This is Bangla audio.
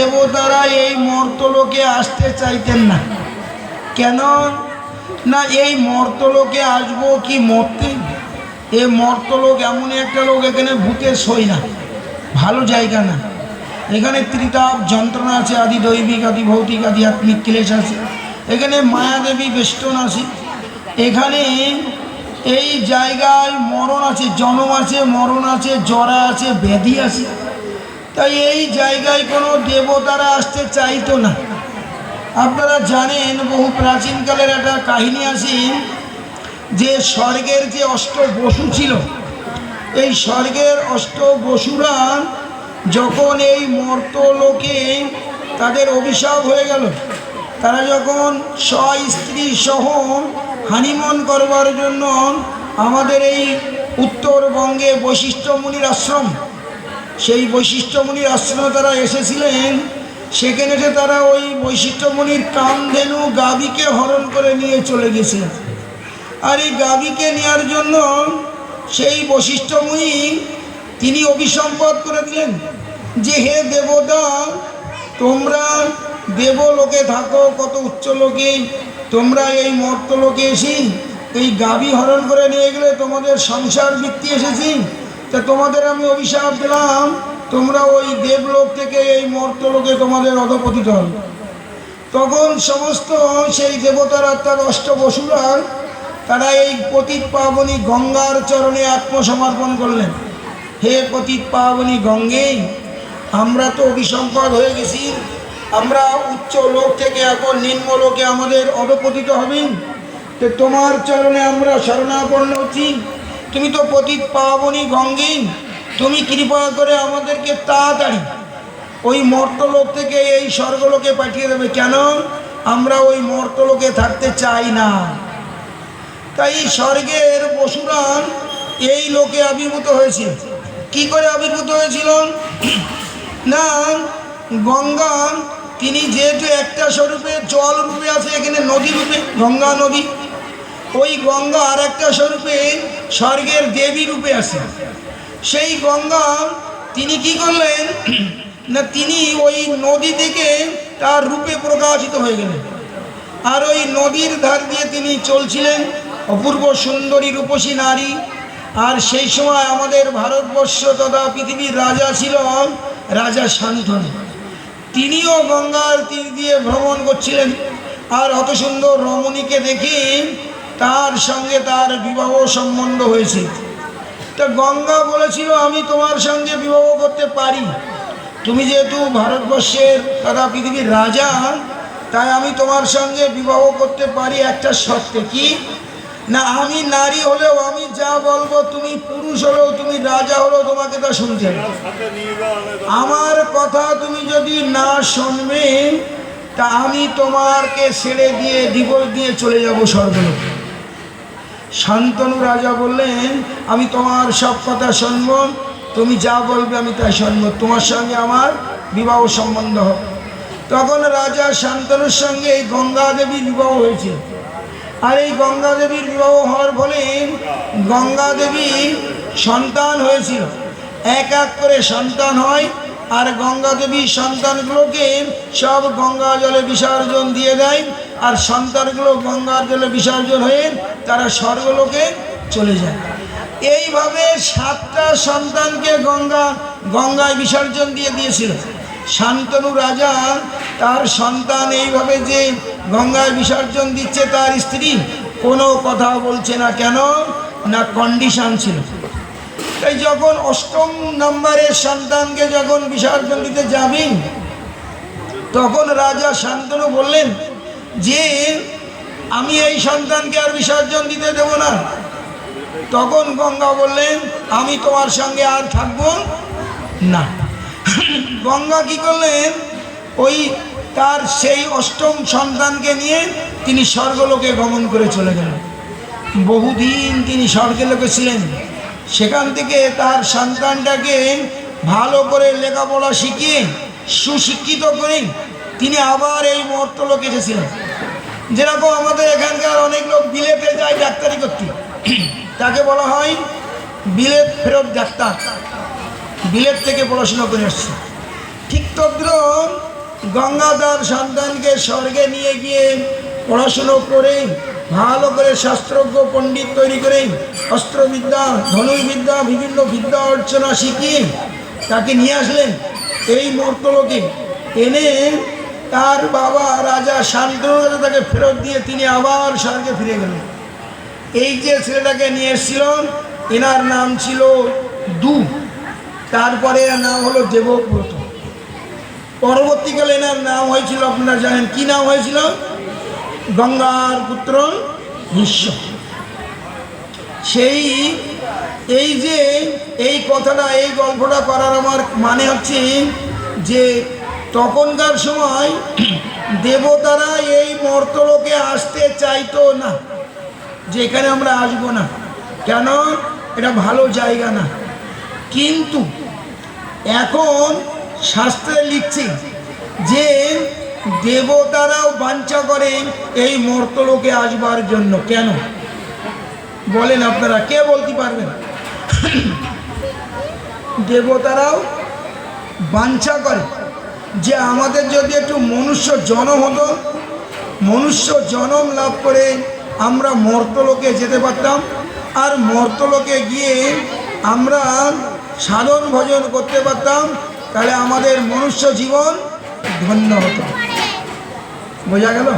দেবতারা এই মর্তলোকে আসতে চাইতেন না। কেন না, এই মর্তলোকে আসবো কি মরতে? এ মর্তলোক এমন একটা লোক, এখানে ভূতের সই না, ভালো জায়গা না। এখানে ত্রিতাপ যন্ত্রণা আছে, আদি দৈবিক, আদি ভৌতিক, আদি আত্মিক ক্লেশ আছে। এখানে মায়াদেবী বেষ্টন আছে। এখানে এই জায়গায় মরণ আছে, জন্ম আছে, মরণ আছে, জরা আছে, ব্যাধি আছে। তাই এই জায়গায় কোনো দেবতারা আসতে চাইতো না। আপনারা জানেন, বহু প্রাচীনকালের একটা কাহিনী আছে যে স্বর্গের যে অষ্ট বসু ছিল, এই স্বর্গের অষ্ট বসুরা যখন এই মর্তলোকে তাদের অভিশাপ হয়ে গেল, তারা যখন স্ত্রী সহ হানিমন করবার জন্য আমাদের এই উত্তরবঙ্গে বৈশিষ্ট্য মুনির আশ্রম, সেই বৈশিষ্ট্য মুনির আশ্রমে তারা এসেছিলেন। সেখানে এসে তারা ওই বৈশিষ্ট্য মুনির কামধেনু গাভীকে হরণ করে নিয়ে চলে গেছিলেন। আর এই গাভীকে নেওয়ার জন্য সেই বৈশিষ্ট্য মুনি তিনি অভিসম্পাদ করে দিলেন যে, হে দেবতা, তোমরা দেবলোকে থাকো, কত উচ্চ লোকে, তোমরা এই মর্তলোকে এসে এই গাভী হরণ করে নিয়ে গেলে তোমাদের সংসার বৃত্তি এসেছি, তা তোমাদের আমি অভিশাপ দিলাম, তোমরা ওই দেবলোক থেকে এই মর্তলোকে তোমাদের অধপতিত হবে। তখন সমস্ত সেই দেবতার আত্মার অষ্টবসুরা তারা এই পতিত পাবনী গঙ্গার চরণে আত্মসমর্পণ করলেন। হে পতিত পাবনী গঙ্গে, আমরা তো অভিসম্পাদ হয়ে গেছি, আমরা উচ্চ লোক থেকে এখন নিম্নলোকে আমাদের অধপতিত হবেন, তো তোমার চরণে আমরা শরণাপন্ন হচ্ছি। তুমি তো পতিত পাবনী গঙ্গে, তুমি কৃপা করে আমাদেরকে তাড়াতাড়ি ওই মর্তলোক থেকে এই স্বর্গলোকে পাঠিয়ে দেবে। কেন? আমরা ওই মর্তলোকে থাকতে চাই না। তাই স্বর্গের বসুরা এই লোকে আবির্ভূত হয়েছিল। কি করে আবির্ভূত হয়েছিল না, গঙ্গা তিনি যেহেতু একটা স্বরূপে জল রূপে আছে, এখানে নদী রূপে গঙ্গা নদী, ওই গঙ্গা আর একটা স্বরূপে স্বর্গের দেবী রূপে আছে। সেই গঙ্গা তিনি কি করলেন না, তিনি ওই নদী থেকে তার রূপে প্রকাশিত হয়ে গেলেন। আর ওই নদীর ধার দিয়ে তিনি চলছিলেন, অপূর্ব সুন্দরী রূপসী নারী। আর সেই সময় আমাদের ভারতবর্ষ তথা পৃথিবীর রাজা ছিল রাজা শান্তনু। তিনিও গঙ্গার তীর দিয়ে ভ্রমণ করছিলেন। আর অত সুন্দর রমণীকে দেখে তার সঙ্গে তার বিবাহ সম্বন্ধ হয়েছে। তা গঙ্গা বলেছিল, আমি তোমার সঙ্গে বিবাহ করতে পারি, তুমি যেহেতু ভারতবর্ষের তথা পৃথিবীর রাজা, তাই আমি তোমার সঙ্গে বিবাহ করতে পারি একটা শর্তে। কি না, আমি নারী হলেও আমি যা বলবো, তুমি পুরুষ হলেও, তুমি রাজা হলেও তোমাকে তা শুনতে হবে। আমার কথা তুমি যদি না শুনবে, তা আমি তোমাকে ছেড়ে দিয়ে ডিভোর্স দিয়ে চলে যাব স্বর্গলোকে। শান্তনু রাজা বললেন, আমি তোমার সব কথা শুনব, তুমি যা বলবে আমি তাই শুনব, তোমার সঙ্গে আমার বিবাহ সম্বন্ধ হবে। তখন রাজা শান্তনুর সঙ্গে এই গঙ্গা দেবীর বিবাহ হয়েছিল। আর এই গঙ্গা দেবীর বিবাহ হওয়ার ফলে গঙ্গা দেবীর সন্তান হয়েছিল। এক এক করে সন্তান হয়। আর গঙ্গা দেবীর সন্তানগুলোকে সব গঙ্গা জলে বিসর্জন দিয়ে দেয়। আর সন্তানগুলো গঙ্গার জলে বিসর্জন হয়ে তারা স্বর্গলোকে চলে যায়। এইভাবে 7টা সন্তানকে গঙ্গায় বিসর্জন দিয়ে দিয়েছিল। শান্তনু রাজা তার সন্তান এইভাবে যে গঙ্গায় বিসর্জন দিচ্ছে, তার স্ত্রী কোনো কথা বলছে না। কেন না, কন্ডিশন ছিল। তাই যখন 8ম নম্বরের সন্তানকে যখন বিসর্জন দিতে যাবেন, তখন রাজা শান্তনু বললেন যে আমি এই সন্তানকে আর বিসর্জন দিতে দেব না। তখন গঙ্গা বললেন, আমি তোমার সঙ্গে আর থাকবো না। গঙ্গা কি করলেন, ওই তার সেই 8ম সন্তানকে নিয়ে তিনি স্বর্গলোকে গমন করে চলে গেলেন। বহুদিন তিনি স্বর্গলোকে ছিলেন। সেখান থেকে তার সন্তানটাকে ভালো করে লেখাপড়া শিখিয়ে সুশিক্ষিত করে তিনি আবার এই মর্তলোকে এসেছিলেন। যেরকম আমাদের এখানকার অনেক লোক বিলেতে যায় ডাক্তারি করতে, তাকে বলা হয় বিলেত ফেরত ডাক্তার, বিলেত থেকে পড়াশোনা করে আসছে। ঠিক তদ্রুপ গঙ্গা তার সন্তানকে স্বর্গে নিয়ে গিয়ে পড়াশুনো করে ভালো করে শাস্ত্রজ্ঞ পণ্ডিত তৈরি করে অস্ত্রবিদ্যা ধনুর্বিদ্যা বিভিন্ন বিদ্যা অর্চনা শিখিয়ে তাকে নিয়ে আসলেন এই মর্তলোকে। এনে তার বাবা রাজা শান্তনু তাকে ফেরত দিয়ে তিনি আবার স্বর্গে ফিরে গেলেন। এই যে ছেলেটাকে নিয়ে এসেছিল এনার নাম ছিল দু, তারপরে এর নাম হলো দেবব্রত। পরবর্তীকালে এনার নাম হয়েছিল, আপনারা জানেন কি নাম হয়েছিল? গঙ্গার পুত্র বিশ্ব। সেই এই যে এই কথাটা এই গল্পটা করার আমার মানে হচ্ছে যে তখনকার সময় দেবতারা এই মর্তলোকে আসতে চাইতো না, যে এখানে আমরা আসবো না, কেন এটা ভালো জায়গা না। কিন্তু এখন শাস্ত্রে লিখছে যে দেবতারাও বাঞ্ছা করে এই মর্তলোকে আসবার জন্য। কেন বলেন আপনারা, কে বলতে পারবেন? দেবতারাও বাঞ্ছা করে যে আমাদের যদি একটু মনুষ্য জন্ম হতো, মনুষ্য জন্ম লাভ করে আমরা মর্তলোকে যেতে পারতাম, আর মর্তলোকে গিয়ে আমরা সাধন ভজন করতে পারতাম, তাহলে আমাদের মনুষ্য জীবন ধন্য হতো। বোঝা গেল?